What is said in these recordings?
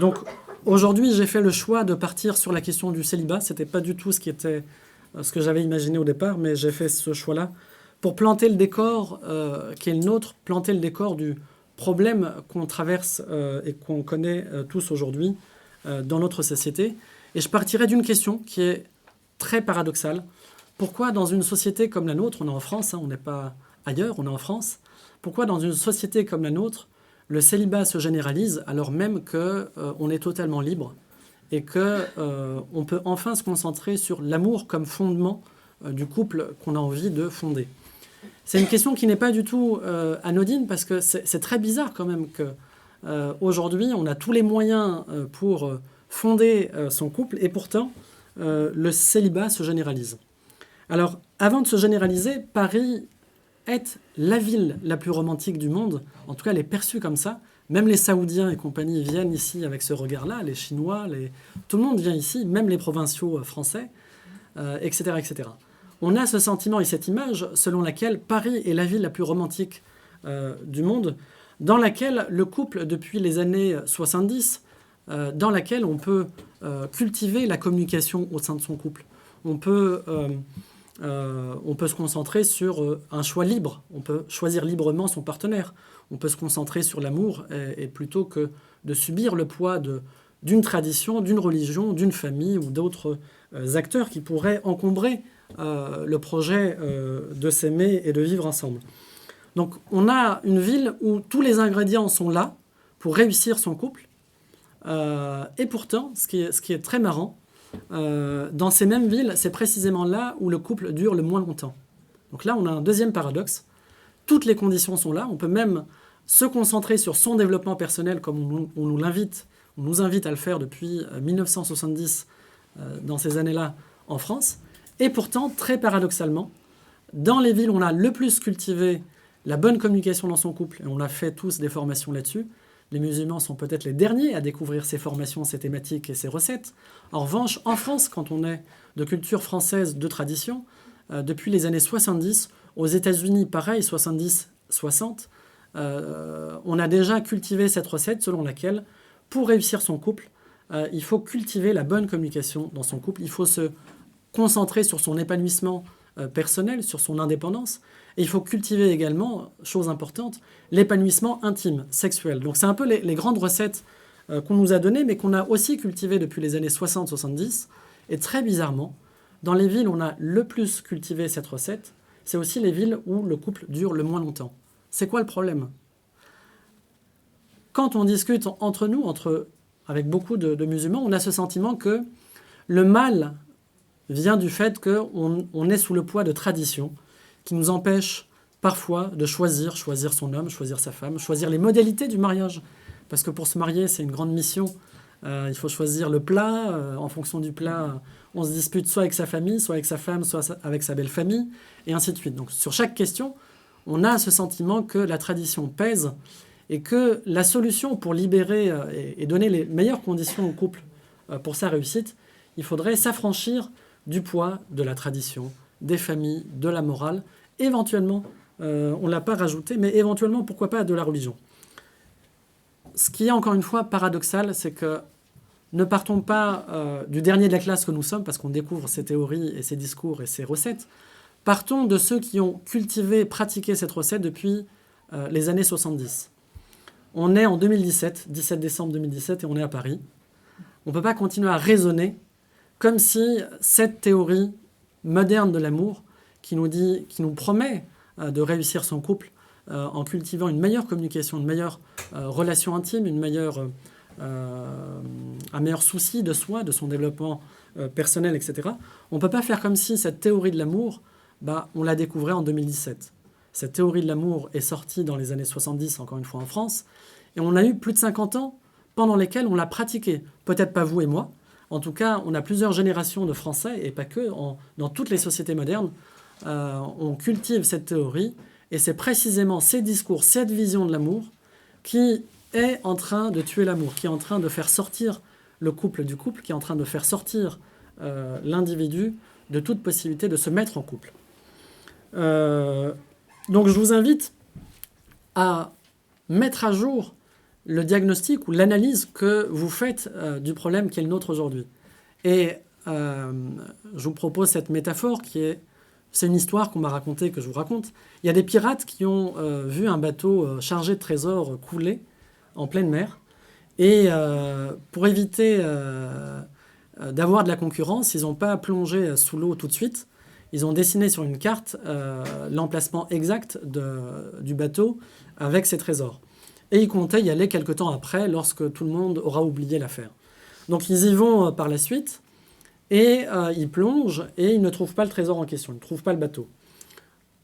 Donc aujourd'hui, j'ai fait le choix de partir sur la question du célibat. C'était pas du tout ce que j'avais imaginé au départ, mais j'ai fait ce choix-là pour planter le décor qui est le nôtre, planter le décor du problème qu'on traverse et qu'on connaît tous aujourd'hui dans notre société. Et je partirai d'une question qui est très paradoxale. Pourquoi dans une société comme la nôtre, on est en France, hein, on n'est pas ailleurs, on est en France, pourquoi dans une société comme la nôtre, le célibat se généralise alors même qu'on est totalement libre et qu'on peut enfin se concentrer sur l'amour comme fondement du couple qu'on a envie de fonder. C'est une question qui n'est pas du tout anodine parce que c'est très bizarre quand même qu'aujourd'hui on a tous les moyens pour fonder son couple et pourtant le célibat se généralise. Alors avant de se généraliser, Paris est la ville la plus romantique du monde, en tout cas elle est perçue comme ça. Même les Saoudiens et compagnie viennent ici avec ce regard-là, les Chinois, tout le monde vient ici, même les provinciaux français, etc., etc. On a ce sentiment et cette image selon laquelle Paris est la ville la plus romantique du monde, dans laquelle le couple, depuis les années 70, dans laquelle on peut cultiver la communication au sein de son couple. On peut se concentrer sur un choix libre. On peut choisir librement son partenaire. On peut se concentrer sur l'amour et plutôt que de subir le poids d'une tradition, d'une religion, d'une famille ou d'autres acteurs qui pourraient encombrer le projet de s'aimer et de vivre ensemble. Donc on a une ville où tous les ingrédients sont là pour réussir son couple. Et pourtant, ce qui est très marrant, dans ces mêmes villes, c'est précisément là où le couple dure le moins longtemps. Donc là, on a un deuxième paradoxe. Toutes les conditions sont là. On peut même se concentrer sur son développement personnel comme on nous invite à le faire depuis 1970 dans ces années-là en France. Et pourtant, très paradoxalement, dans les villes où on a le plus cultivé la bonne communication dans son couple, et on a fait tous des formations là-dessus, les musulmans sont peut-être les derniers à découvrir ces formations, ces thématiques et ces recettes. En revanche, en France, quand on est de culture française de tradition, depuis les années 70, aux États-Unis, pareil, 70-60, on a déjà cultivé cette recette selon laquelle, pour réussir son couple, il faut cultiver la bonne communication dans son couple. Il faut se concentrer sur son épanouissement personnel, sur son indépendance. Et il faut cultiver également, chose importante, l'épanouissement intime, sexuel. Donc c'est un peu les grandes recettes qu'on nous a données, mais qu'on a aussi cultivées depuis les années 60-70. Et très bizarrement, dans les villes où on a le plus cultivé cette recette, c'est aussi les villes où le couple dure le moins longtemps. C'est quoi le problème ? Quand on discute entre nous, avec beaucoup de musulmans, on a ce sentiment que le mal vient du fait qu'on est sous le poids de traditions qui nous empêchent parfois de choisir son homme, choisir sa femme, choisir les modalités du mariage. Parce que pour se marier, c'est une grande mission. Il faut choisir le plat. En fonction du plat, on se dispute soit avec sa famille, soit avec sa femme, soit avec sa belle famille, et ainsi de suite. Donc sur chaque question, on a ce sentiment que la tradition pèse et que la solution pour libérer et donner les meilleures conditions au couple pour sa réussite, il faudrait s'affranchir du poids de la tradition, des familles, de la morale, éventuellement, on ne l'a pas rajouté, mais éventuellement, pourquoi pas, de la religion. Ce qui est encore une fois paradoxal, c'est que ne partons pas du dernier de la classe que nous sommes, parce qu'on découvre ces théories et ces discours et ces recettes. Partons de ceux qui ont cultivé, pratiqué cette recette depuis les années 70. On est en 2017, 17 décembre 2017, et on est à Paris. On ne peut pas continuer à raisonner comme si cette théorie moderne de l'amour qui nous promet de réussir son couple en cultivant une meilleure communication, une meilleure relation intime, un meilleur souci de soi, de son développement personnel, etc. On ne peut pas faire comme si cette théorie de l'amour, on la découvrait en 2017. Cette théorie de l'amour est sortie dans les années 70, encore une fois en France, et on a eu plus de 50 ans pendant lesquels on l'a pratiquée. Peut-être pas vous et moi. En tout cas, on a plusieurs générations de Français, et pas que, dans toutes les sociétés modernes, on cultive cette théorie, et c'est précisément ces discours, cette vision de l'amour, qui est en train de tuer l'amour, qui est en train de faire sortir le couple du couple, qui est en train de faire sortir l'individu de toute possibilité de se mettre en couple. Donc je vous invite à mettre à jour le diagnostic ou l'analyse que vous faites du problème qui est le nôtre aujourd'hui. Et je vous propose cette métaphore c'est une histoire qu'on m'a racontée, que je vous raconte. Il y a des pirates qui ont vu un bateau chargé de trésors couler en pleine mer. Et pour éviter d'avoir de la concurrence, ils n'ont pas plongé sous l'eau tout de suite. Ils ont dessiné sur une carte l'emplacement exact du bateau avec ses trésors. Et ils comptaient y aller quelque temps après, lorsque tout le monde aura oublié l'affaire. Donc ils y vont par la suite, et ils plongent, et ils ne trouvent pas le trésor en question, ils ne trouvent pas le bateau.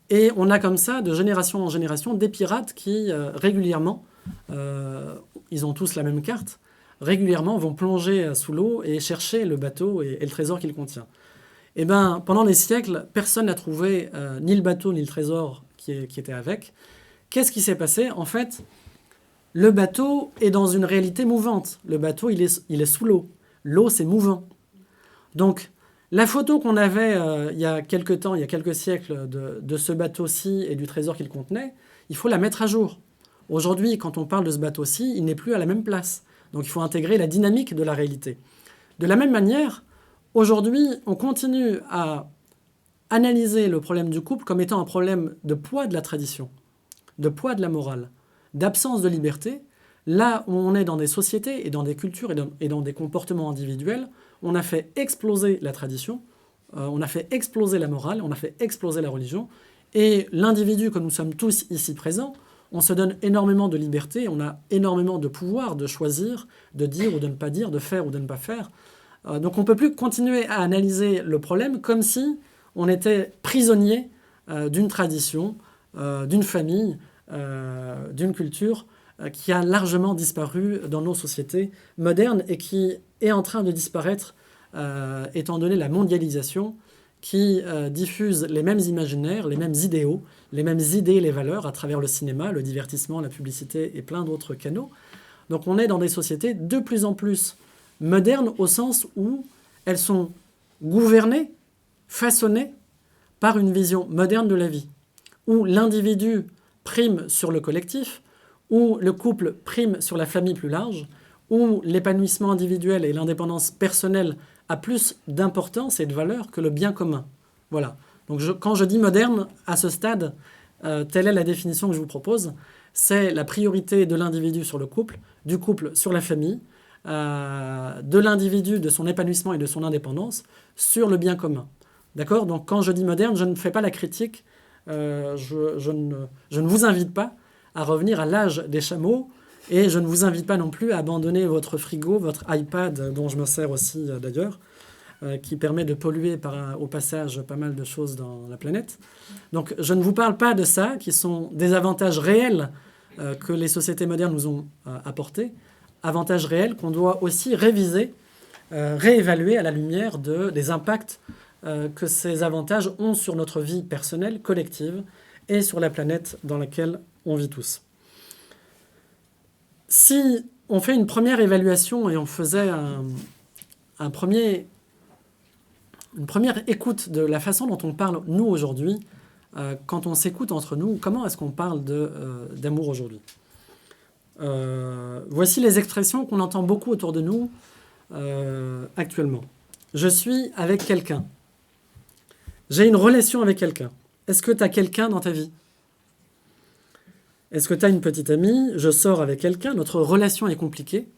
Et on a comme ça, de génération en génération, des pirates qui, régulièrement, ils ont tous la même carte, régulièrement vont plonger sous l'eau et chercher le bateau et le trésor qu'il contient. Et bien, pendant des siècles, personne n'a trouvé ni le bateau ni le trésor qui était avec. Qu'est-ce qui s'est passé? En fait, le bateau est dans une réalité mouvante. Le bateau, il est sous l'eau. L'eau, c'est mouvant. Donc, la photo qu'on avait il y a quelques temps, il y a quelques siècles, de ce bateau-ci et du trésor qu'il contenait, il faut la mettre à jour. Aujourd'hui, quand on parle de ce bateau-ci, il n'est plus à la même place. Donc, il faut intégrer la dynamique de la réalité. De la même manière, aujourd'hui, on continue à analyser le problème du couple comme étant un problème de poids de la tradition, de poids de la morale, d'absence de liberté. Là où on est dans des sociétés et dans des cultures et dans des comportements individuels, on a fait exploser la tradition, on a fait exploser la morale, on a fait exploser la religion, et l'individu que nous sommes tous ici présents, on se donne énormément de liberté, on a énormément de pouvoir de choisir, de dire ou de ne pas dire, de faire ou de ne pas faire. Donc on ne peut plus continuer à analyser le problème comme si on était prisonnier d'une tradition, d'une famille, d'une culture qui a largement disparu dans nos sociétés modernes et qui est en train de disparaître étant donné la mondialisation qui diffuse les mêmes imaginaires, les mêmes idéaux, les mêmes idées et les valeurs à travers le cinéma, le divertissement, la publicité et plein d'autres canaux. Donc on est dans des sociétés de plus en plus modernes au sens où elles sont gouvernées, façonnées par une vision moderne de la vie, où l'individu prime sur le collectif, où le couple prime sur la famille plus large, où l'épanouissement individuel et l'indépendance personnelle a plus d'importance et de valeur que le bien commun. Voilà. Donc quand je dis moderne, à ce stade, telle est la définition que je vous propose, c'est la priorité de l'individu sur le couple, du couple sur la famille, de l'individu, de son épanouissement et de son indépendance sur le bien commun. D'accord? Donc quand je dis moderne, je ne fais pas la critique, je ne vous invite pas à revenir à l'âge des chameaux, et je ne vous invite pas non plus à abandonner votre frigo, votre iPad, dont je me sers aussi d'ailleurs, qui permet de polluer au passage pas mal de choses dans la planète. Donc je ne vous parle pas de ça, qui sont des avantages réels que les sociétés modernes nous ont apportés, avantages réels qu'on doit aussi réviser, réévaluer à la lumière des impacts que ces avantages ont sur notre vie personnelle, collective, et sur la planète dans laquelle on vit tous. Si on fait une première évaluation et on faisait une première écoute de la façon dont on parle, nous, aujourd'hui, quand on s'écoute entre nous, comment est-ce qu'on parle d'amour aujourd'hui? Voici les expressions qu'on entend beaucoup autour de nous actuellement. Je suis avec quelqu'un. J'ai une relation avec quelqu'un. Est-ce que tu as quelqu'un dans ta vie? Est-ce que tu as une petite amie? Je sors avec quelqu'un, notre relation est compliquée.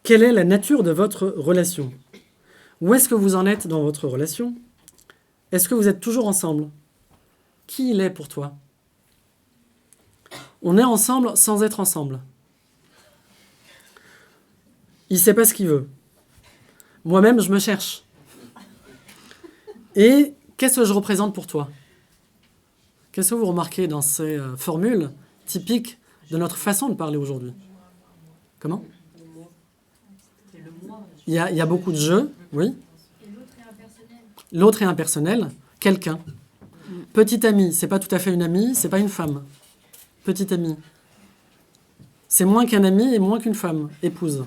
Quelle est la nature de votre relation? Où est-ce que vous en êtes dans votre relation? Est-ce que vous êtes toujours ensemble? Qui il est pour toi? On est ensemble sans être ensemble. Il ne sait pas ce qu'il veut. Moi-même, je me cherche. Et qu'est-ce que je représente pour toi? Qu'est-ce que vous remarquez dans ces formules typiques de notre façon de parler aujourd'hui? Comment? Il y a beaucoup de jeux, oui. L'autre est impersonnel. Quelqu'un. Petit ami, c'est pas tout à fait une amie, c'est pas une femme. Petit ami. C'est moins qu'un ami et moins qu'une femme, épouse.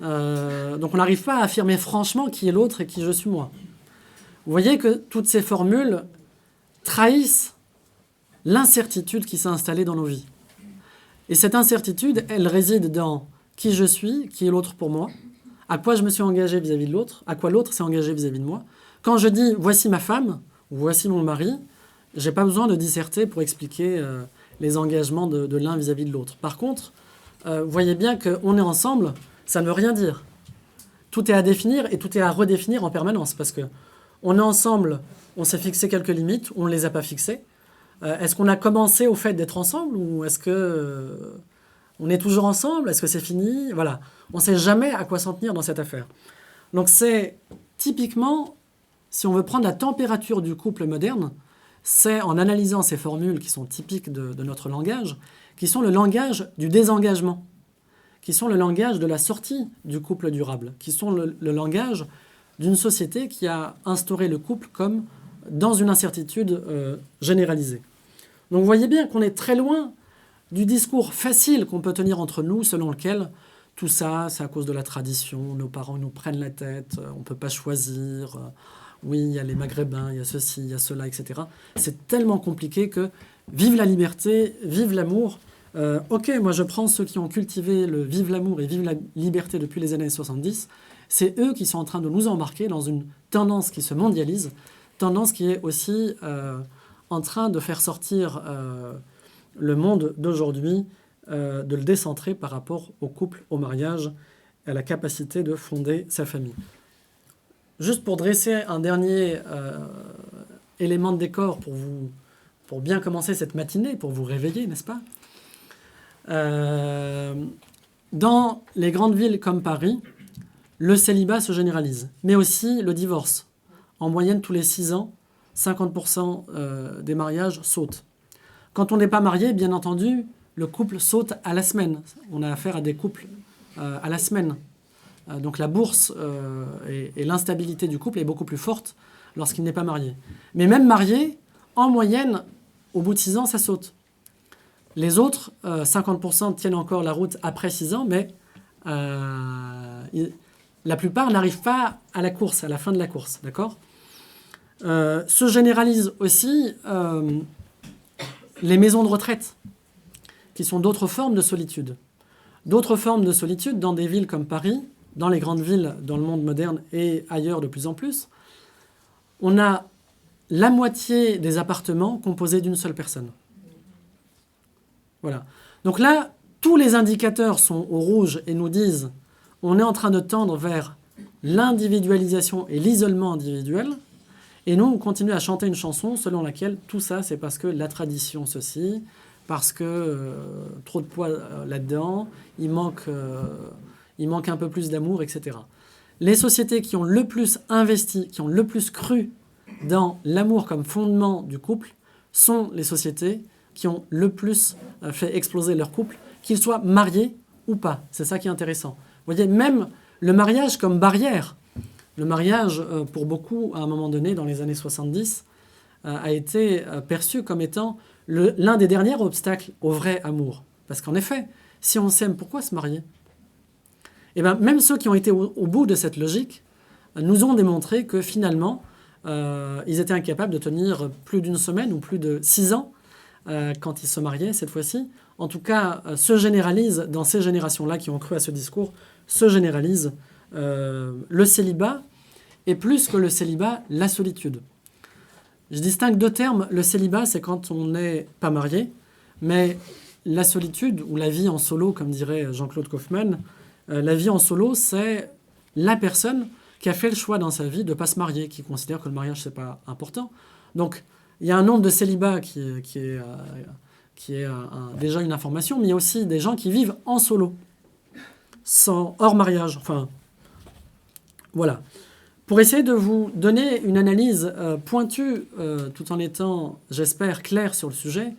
Donc on n'arrive pas à affirmer franchement qui est l'autre et qui je suis moi. Vous voyez que toutes ces formules trahissent l'incertitude qui s'est installée dans nos vies. Et cette incertitude, elle réside dans qui je suis, qui est l'autre pour moi, à quoi je me suis engagé vis-à-vis de l'autre, à quoi l'autre s'est engagé vis-à-vis de moi. Quand je dis « voici ma femme » ou « voici mon mari », j'ai pas besoin de disserter pour expliquer les engagements de l'un vis-à-vis de l'autre. Par contre, vous voyez bien qu'on est ensemble, ça ne veut rien dire. Tout est à définir et tout est à redéfinir en permanence parce que on est ensemble, on s'est fixé quelques limites, on ne les a pas fixées. Est-ce qu'on a commencé au fait d'être ensemble ou est-ce que on est toujours ensemble? Est-ce que c'est fini? Voilà. On ne sait jamais à quoi s'en tenir dans cette affaire. Donc c'est typiquement, si on veut prendre la température du couple moderne, c'est en analysant ces formules qui sont typiques de notre langage, qui sont le langage du désengagement, qui sont le langage de la sortie du couple durable, qui sont le langage d'une société qui a instauré le couple comme dans une incertitude généralisée. Donc vous voyez bien qu'on est très loin du discours facile qu'on peut tenir entre nous, selon lequel tout ça, c'est à cause de la tradition, nos parents nous prennent la tête, on ne peut pas choisir, oui, il y a les Maghrébins, il y a ceci, il y a cela, etc. C'est tellement compliqué que vive la liberté, vive l'amour. Ok, moi je prends ceux qui ont cultivé le vive l'amour et vive la liberté depuis les années 70, c'est eux qui sont en train de nous embarquer dans une tendance qui se mondialise, tendance qui est aussi en train de faire sortir le monde d'aujourd'hui, de le décentrer par rapport au couple, au mariage, à la capacité de fonder sa famille. Juste pour dresser un dernier élément de décor pour bien commencer cette matinée, pour vous réveiller, n'est-ce pas ? Dans les grandes villes comme Paris, le célibat se généralise, mais aussi le divorce. En moyenne, tous les 6 ans, 50% des mariages sautent. Quand on n'est pas marié, bien entendu, le couple saute à la semaine. On a affaire à des couples à la semaine. Donc la bourse et l'instabilité du couple est beaucoup plus forte lorsqu'il n'est pas marié. Mais même marié, en moyenne, au bout de 6 ans, ça saute. Les autres, 50% tiennent encore la route après 6 ans, mais la plupart n'arrivent pas à la course, à la fin de la course, d'accord ? Se généralisent aussi les maisons de retraite, qui sont d'autres formes de solitude. D'autres formes de solitude dans des villes comme Paris, dans les grandes villes, dans le monde moderne et ailleurs de plus en plus. On a la moitié des appartements composés d'une seule personne. Voilà. Donc là, tous les indicateurs sont au rouge et nous disent on est en train de tendre vers l'individualisation et l'isolement individuel. Et nous, on continue à chanter une chanson selon laquelle tout ça, c'est parce que la tradition ceci, parce que trop de poids là-dedans, il manque un peu plus d'amour, etc. Les sociétés qui ont le plus investi, qui ont le plus cru dans l'amour comme fondement du couple, sont les sociétés qui ont le plus fait exploser leur couple, qu'ils soient mariés ou pas. C'est ça qui est intéressant. Vous voyez, même le mariage comme barrière. Le mariage, pour beaucoup, à un moment donné, dans les années 70, a été perçu comme étant l'un des derniers obstacles au vrai amour. Parce qu'en effet, si on s'aime, pourquoi se marier ? Et bien, même ceux qui ont été au bout de cette logique nous ont démontré que finalement, ils étaient incapables de tenir plus d'une semaine ou plus de 6 ans quand ils se mariaient, cette fois-ci. En tout cas, se généralise, dans ces générations-là qui ont cru à ce discours, se généralise le célibat, et plus que le célibat, la solitude. Je distingue 2 termes. Le célibat, c'est quand on n'est pas marié, mais la solitude, ou la vie en solo, comme dirait Jean-Claude Kaufmann, la vie en solo, c'est la personne qui a fait le choix dans sa vie de ne pas se marier, qui considère que le mariage, c'est pas important. Donc, il y a un nombre de célibats qui est déjà une information, mais il y a aussi des gens qui vivent en solo, hors mariage. Enfin, voilà. Pour essayer de vous donner une analyse pointue, tout en étant, j'espère, clair sur le sujet,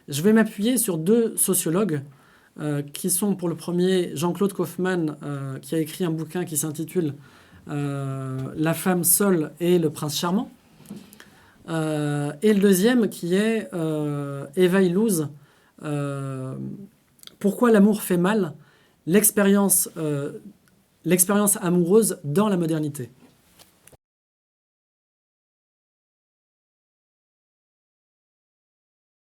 je vais m'appuyer sur 2 sociologues qui sont, pour le premier, Jean-Claude Kaufmann, qui a écrit un bouquin qui s'intitule « La femme seule et le prince charmant », et le deuxième qui est Eva Illouz, « Pourquoi l'amour fait mal ? L'expérience amoureuse dans la modernité ».